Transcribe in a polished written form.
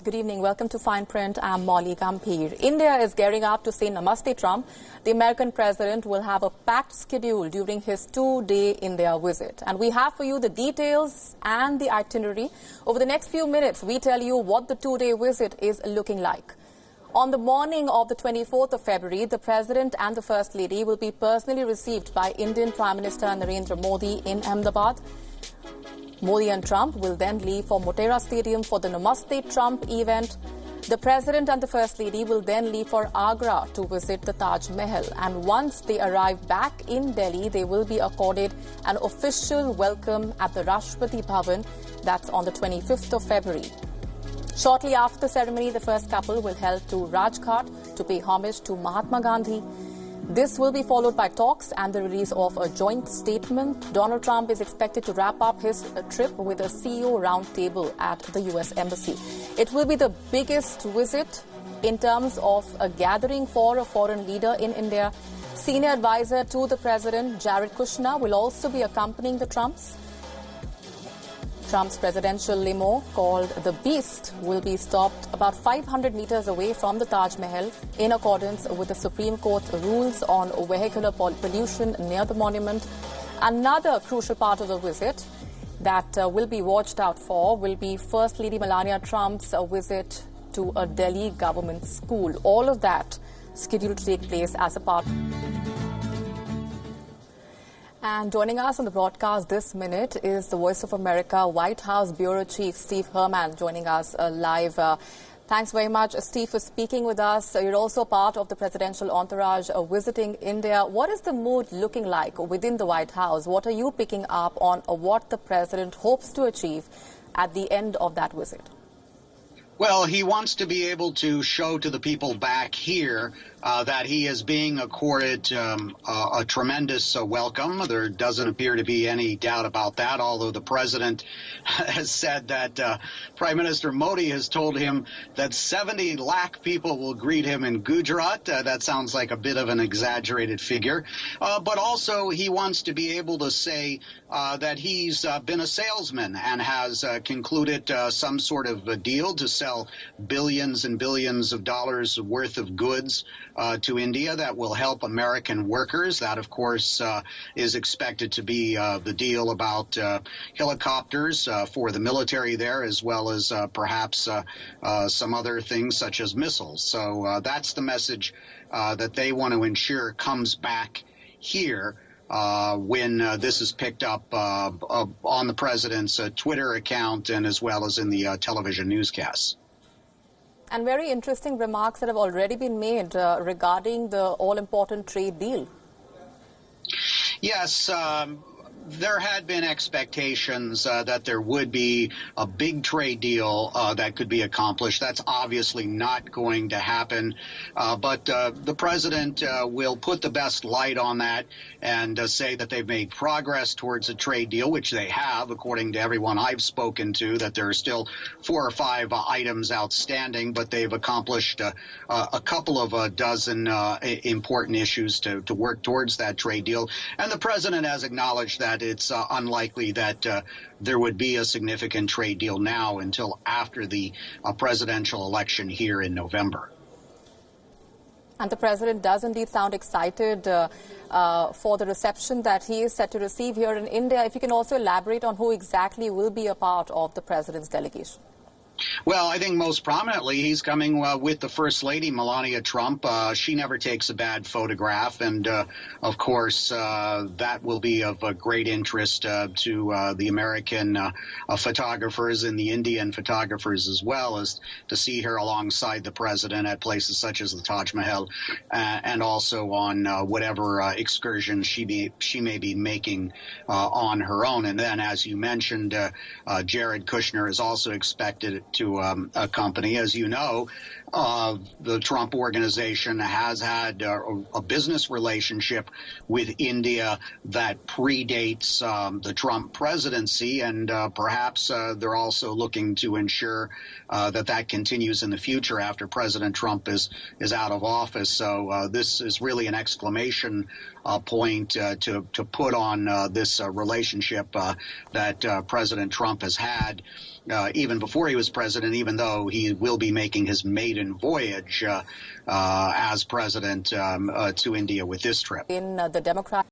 Good evening. Welcome to Fineprint. I'm Molly Gambhir. India is gearing up to say Namaste Trump. The American president will have a packed schedule during his two-day India visit. And we have for you the details and the itinerary. Over the next few minutes, we tell you what the two-day visit is looking like. On the morning of the 24th of February, the President and the First Lady will be personally received by Indian Prime Minister Narendra Modi in Ahmedabad. Modi and Trump will then leave for Motera Stadium for the Namaste Trump event. The President and the First Lady will then leave for Agra to visit the Taj Mahal. And once they arrive back in Delhi, they will be accorded an official welcome at the Rashtrapati Bhavan. That's on the 25th of February. Shortly after the ceremony, the first couple will head to Rajghat to pay homage to Mahatma Gandhi. This will be followed by talks and the release of a joint statement. Donald Trump is expected to wrap up his trip with a CEO roundtable at the U.S. Embassy. It will be the biggest visit in terms of a gathering for a foreign leader in India. Senior advisor to the president, Jared Kushner, will also be accompanying the Trumps. Trump's presidential limo, called the Beast, will be stopped about 500 meters away from the Taj Mahal in accordance with the Supreme Court rules on vehicular pollution near the monument. Another crucial part of the visit that will be watched out for will be First Lady Melania Trump's visit to a Delhi government school. All of that scheduled to take place as a part. And joining us on the broadcast this minute is the Voice of America White House Bureau Chief Steve Herman joining us live. Thanks very much, Steve, for speaking with us. You're also part of the presidential entourage visiting India. What is the mood looking like within the White House? What are you picking up on what the president hopes to achieve at the end of that visit? Well, he wants to be able to show to the people back here that he is being accorded a tremendous welcome. There doesn't appear to be any doubt about that, although the president has said that Prime Minister Modi has told him that 70 lakh people will greet him in Gujarat. That sounds like a bit of an exaggerated figure. But also he wants to be able to say that he's been a salesman and has concluded some sort of a deal to sell billions and billions of dollars worth of goods to India that will help American workers. That, of course, is expected to be the deal about helicopters for the military there, as well as perhaps some other things such as missiles. So that's the message that they want to ensure comes back here when this is picked up on the president's Twitter account and as well as in the television newscasts. And very interesting remarks that have already been made regarding the all-important trade deal. Yes, there had been expectations that there would be a big trade deal that could be accomplished. That's obviously not going to happen. But the president will put the best light on that and say that they've made progress towards a trade deal, which they have, according to everyone I've spoken to, that there are still 4 or 5 items outstanding, but they've accomplished a couple of dozen important issues to work towards that trade deal. And the president has acknowledged that it's unlikely that there would be a significant trade deal now until after the presidential election here in November. And the president does indeed sound excited for the reception that he is set to receive here in India. If you can also elaborate on who exactly will be a part of the president's delegation. Well, I think most prominently he's coming with the First Lady, Melania Trump. She never takes a bad photograph. And, of course, that will be of great interest to the American photographers and the Indian photographers as well, as to see her alongside the president at places such as the Taj Mahal and also on whatever excursions she may be making on her own. And then, as you mentioned, Jared Kushner is also expected to accompany. As you know, The Trump organization has had a business relationship with India that predates the Trump presidency, and perhaps they're also looking to ensure that continues in the future after President Trump is out of office. So this is really an exclamation point to put on this relationship that President Trump has had even before he was president, even though he will be making his maiden voyage as president to India with this trip. In the Democrat